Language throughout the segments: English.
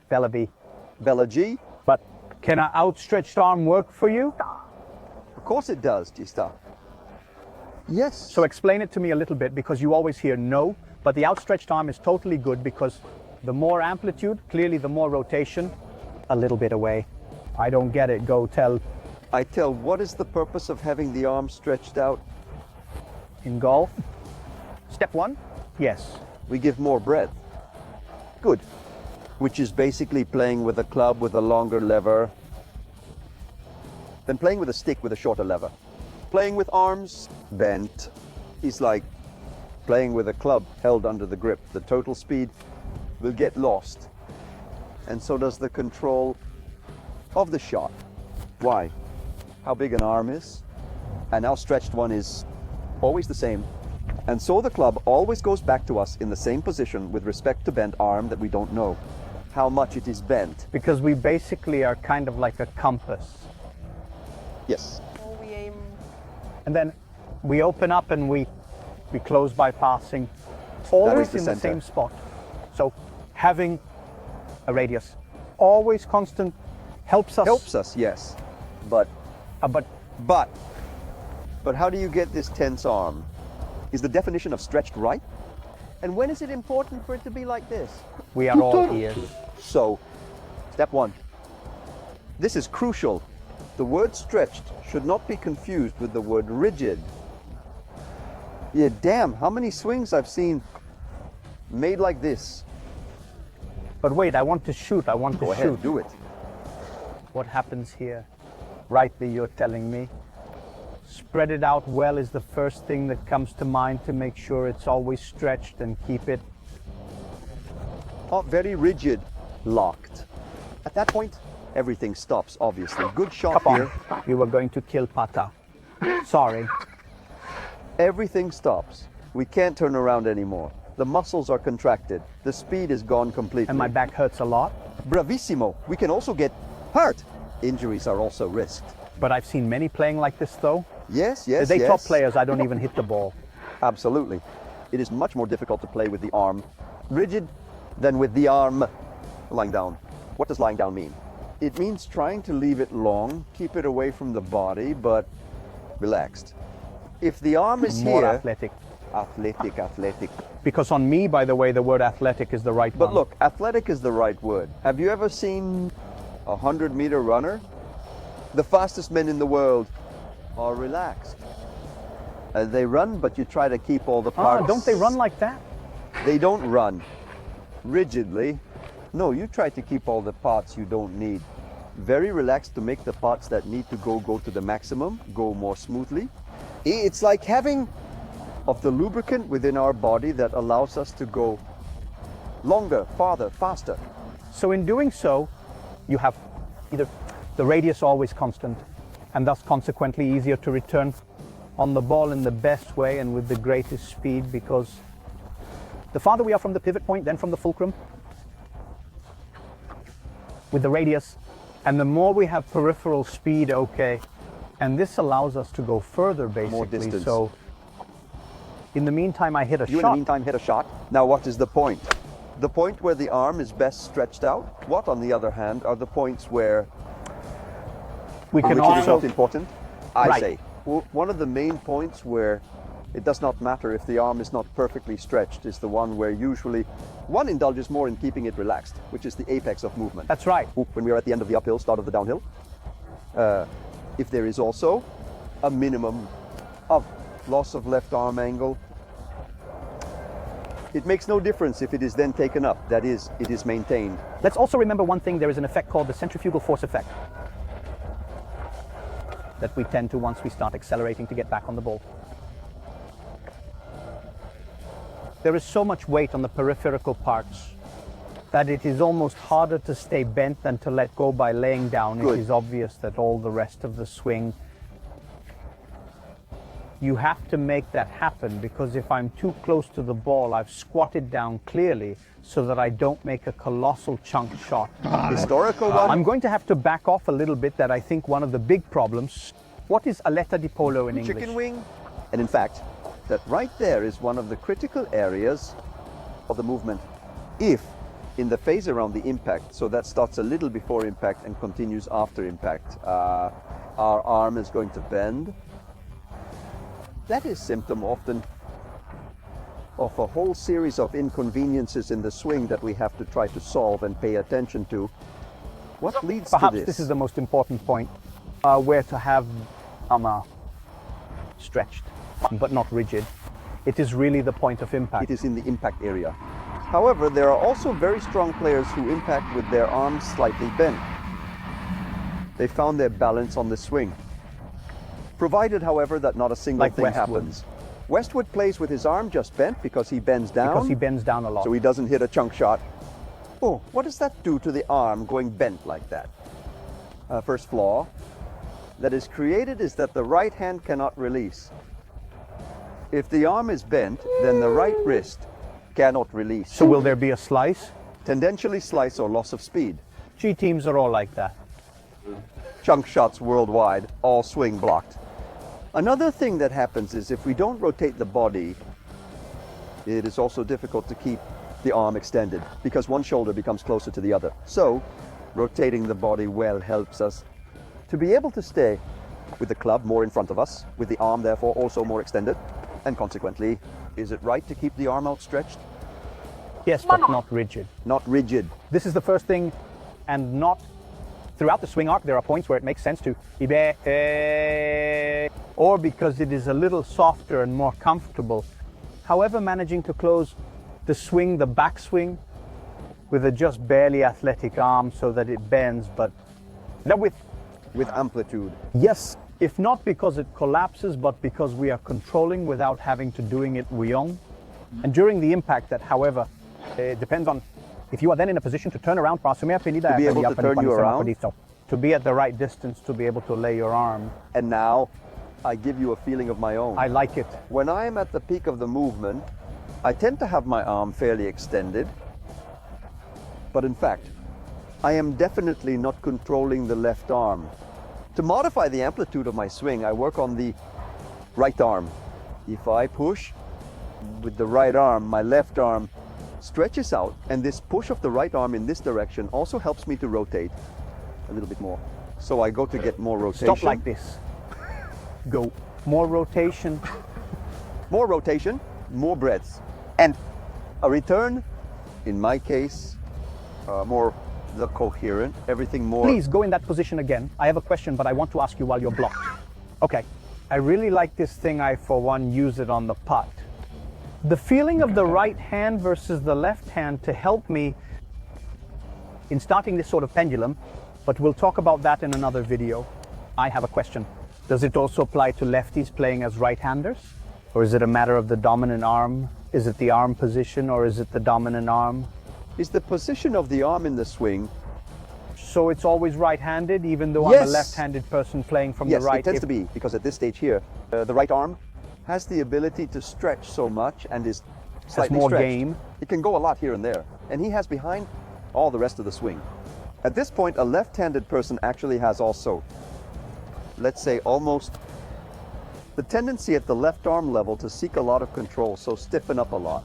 Bella B. Bella G? But can an outstretched arm work for you? Of course it does, G-Star. Yes. So explain it to me a little bit, because you always hear no, but the outstretched arm is totally good because the more amplitude, clearly the more rotation, a little bit away. I don't get it. Go tell. I tell, what is the purpose of having the arm stretched out? In golf, step one, yes. We give more breadth. Good. Which is basically playing with a club with a longer lever than playing with a stick with a shorter lever. Playing with arms bent is like playing with a club held under the grip. The total speed will get lost. And so does the control of the shot. Why? How big an arm is. An outstretched one is always the same. And so the club always goes back to us in the same position with respect to bent arm that we don't know how much it is bent. Because we basically are kind of like a compass. Yes. So we aim. And then we open up and we close by passing, always the in the center. same spot. So having a radius, always constant, helps us. Helps us, yes. But how do you get this tense arm? Is the definition of stretched right? And when is it important for it to be like this? We are all ears. So, step one. This is crucial. The word stretched should not be confused with the word rigid. Yeah, damn, how many swings I've seen made like this. But wait, I want to shoot. I want to Go shoot. ahead, do it. What happens here? Rightly, you're telling me. Spread it out well is the first thing that comes to mind to make sure it's always stretched and keep it. Oh, very rigid, locked. At that point, everything stops, obviously. Good shot Come here. on. You were going to kill Pata. Sorry. Everything stops. We can't turn around anymore. The muscles are contracted. The speed is gone completely. And my back hurts a lot. Bravissimo. We can also get hurt. Injuries are also risked. But I've seen many playing like this, though. Yes, yes, They yes. top players, I don't even hit the ball. Absolutely. It is much more difficult to play with the arm rigid than with the arm lying down. What does lying down mean? It means trying to leave it long, keep it away from the body, but relaxed. If the arm is More here... athletic. Athletic. Because on me, by the way, the word athletic is the right one. But look, athletic is the right word. Have you ever seen a 100-meter runner? The fastest men in the world are relaxed. They run, but you try to keep all the parts. Don't they run like that? They don't run rigidly. No, you try to keep all the parts you don't need. Very relaxed to make the parts that need to go to the maximum, go more smoothly. It's like having of the lubricant within our body that allows us to go longer, farther, faster. So in doing so, you have either the radius always constant, and thus consequently easier to return on the ball in the best way and with the greatest speed, because the farther we are from the pivot point, then from the fulcrum, with the radius, and the more we have peripheral speed, okay, and this allows us to go further basically. More distance. So in the meantime, I hit a You in shot. the meantime hit a shot. Now what is the point? The point where the arm is best stretched out. What, on the other hand, are the points where We can which is also not important? I Right. say one of the main points where it does not matter if the arm is not perfectly stretched is the one where usually one indulges more in keeping it relaxed, which is the apex of movement. That's right. When we are at the end of the uphill, start of the downhill. If there is also a minimum of loss of left arm angle, it makes no difference if it is then taken up. That is, it is maintained. Let's also remember one thing. There is an effect called the centrifugal force effect that we tend to once we start accelerating to get back on the ball. There is so much weight on the peripheral parts that it is almost harder to stay bent than to let go by laying down. Good. It is obvious that all the rest of the swing, you have to make that happen, because if I'm too close to the ball, I've squatted down clearly so that I don't make a colossal chunk shot. Historical one. I'm going to have to back off a little bit. That I think one of the big problems. What is aletta di polo in English? Chicken wing. And in fact, that right there is one of the critical areas of the movement. If in the phase around the impact. So that starts a little before impact and continues after impact. Our arm is going to bend. That is symptom often of a whole series of inconveniences in the swing that we have to try to solve and pay attention to. What leads to Perhaps this? this is the most important point, where to have stretched, but not rigid. It is really the point of impact. It is in the impact area. However, there are also very strong players who impact with their arms slightly bent. They found their balance on the swing. Provided, however, that not a single Like thing Westwood. happens. Westwood plays with his arm just bent because he bends down. Because he bends down a lot. So he doesn't hit a chunk shot. Oh, what does that do to the arm going bent like that? First flaw that is created is that the right hand cannot release. If the arm is bent, then the right wrist cannot release. So will there be a slice? Tendentially slice or loss of speed. G teams are all like that. Chunk shots worldwide, all swing blocked. Another thing that happens is if we don't rotate the body, it is also difficult to keep the arm extended because one shoulder becomes closer to the other. So, rotating the body well helps us to be able to stay with the club more in front of us, with the arm therefore also more extended, and consequently, is it right to keep the arm outstretched? Yes, but not rigid. Not rigid. This is the first thing, and not throughout the swing arc. There are points where it makes sense to or because it is a little softer and more comfortable. However, managing to close the swing, the backswing, with a just barely athletic arm so that it bends, but not with amplitude. Yes, if not because it collapses, but because we are controlling without having to doing it Wyon. And during the impact, that, however, it depends on if you are then in a position to turn around, to be able to turn you around, to be at the right distance, to be able to lay your arm. And now I give you a feeling of my own. I like it. When I am at the peak of the movement, I tend to have my arm fairly extended. But in fact, I am definitely not controlling the left arm. To modify the amplitude of my swing, I work on the right arm. If I push with the right arm, my left arm stretches out, and this push of the right arm in this direction also helps me to rotate a little bit more. So I go to get more rotation. Stop like this. Go. More rotation. More rotation, more breadth. And a return, in my case, more the coherent, everything more. Please go in that position again. I have a question, but I want to ask you while you're blocked. Okay. I really like this thing. I, for one, use it on the putt. The feeling of the right hand versus the left hand to help me in starting this sort of pendulum, but we'll talk about that in another video. I have a question. Does it also apply to lefties playing as right-handers? Or is it a matter of the dominant arm? Is it the arm position, or is it the dominant arm? Is the position of the arm in the swing. So it's always right-handed, even though Yes. I'm a left-handed person playing from Yes, the right? it tends to be, because at this stage here, the right arm has the ability to stretch so much and is slightly more stretched. game. It can go a lot here and there. And he has behind all the rest of the swing. At this point, a left-handed person actually has also, let's say, almost the tendency at the left arm level to seek a lot of control, so stiffen up a lot.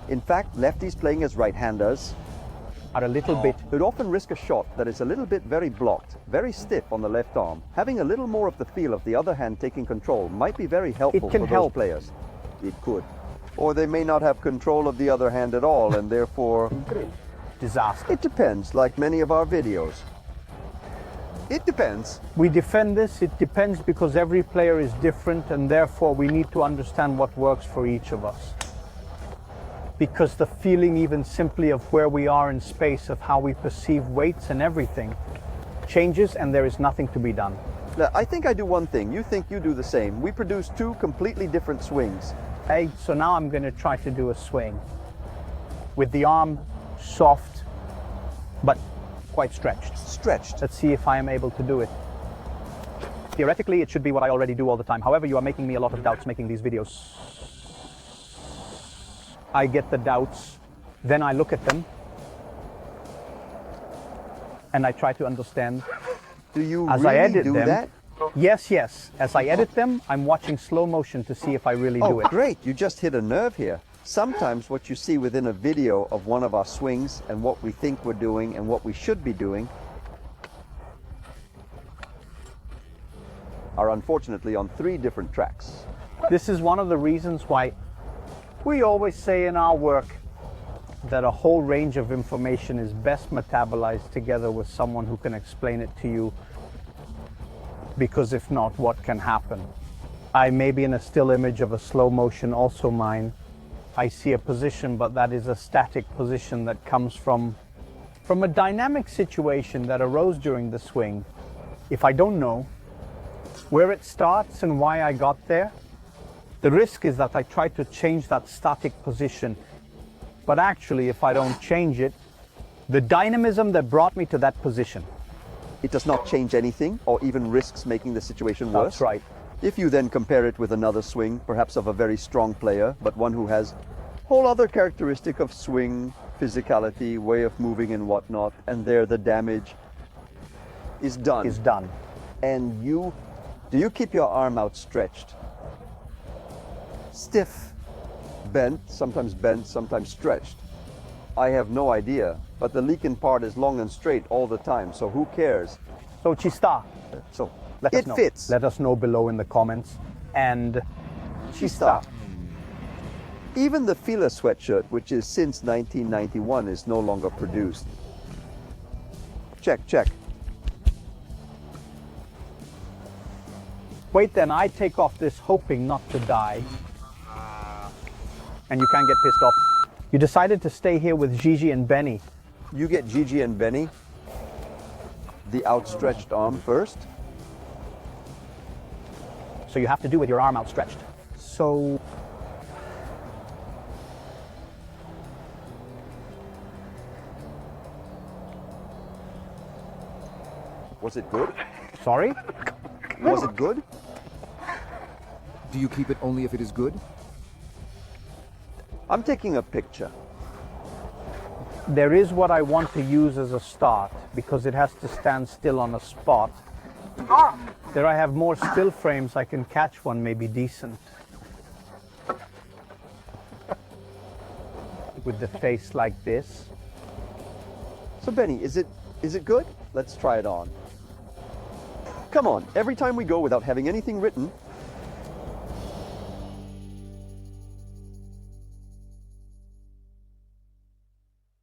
In fact, lefties playing as right-handers Are a little bit. would often risk a shot that is a little bit very blocked, very stiff on the left arm. Having a little more of the feel of the other hand taking control might be very helpful can for those help. players. It could. Or they may not have control of the other hand at all, and therefore, Disaster. it depends, like many of our videos. It depends. We defend this, it depends, because every player is different, and therefore we need to understand what works for each of us. Because the feeling even simply of where we are in space, of how we perceive weights and everything, changes, and there is nothing to be done. Now, I think I do one thing. You think you do the same. We produce two completely different swings. Okay, so now I'm going to try to do a swing with the arm soft, but quite stretched. Stretched. Let's see if I am able to do it. Theoretically, it should be what I already do all the time. However, you are making me a lot of doubts making these videos. I get the doubts, then I look at them, and I try to understand. Do you As really I edit do them, that? Yes, yes. As I edit them, I'm watching slow motion to see if I really Oh, do it. great. You just hit a nerve here. Sometimes what you see within a video of one of our swings and what we think we're doing and what we should be doing are unfortunately on 3 different tracks. This is one of the reasons why we always say in our work that a whole range of information is best metabolized together with someone who can explain it to you, because if not, what can happen? I may be in a still image of a slow motion, also mine. I see a position, but that is a static position that comes from a dynamic situation that arose during the swing. If I don't know where it starts and why I got there, the risk is that I try to change that static position. But actually, if I don't change it, the dynamism that brought me to that position, It does not change anything or even risks making the situation worse. that's right. If you then compare it with another swing, perhaps of a very strong player, but one who has whole other characteristic of swing, physicality, way of moving and whatnot, and there the damage is done. Is done. And do you keep your arm outstretched? Stiff, bent, sometimes stretched. I have no idea, but the leaking part is long and straight all the time, so who cares? So ci sta. So Let us it know. fits. Let us know below in the comments. And Ci sta. Even the Fila sweatshirt, which is since 1991, is no longer produced. Check. wait, then I take off this hoping not to die. And you can't get pissed off. You decided to stay here with Gigi and Benny. You get Gigi and Benny, the outstretched arm first. So you have to do with your arm outstretched. So Was it good? sorry? Was it good? Do you keep it only if it is good? I'm taking a picture. There is what I want to use as a start because it has to stand still on a spot. There I have more still frames. I can catch one maybe decent. With the face like this. So Benny, is it good? Let's try it on. Come on, every time we go without having anything written,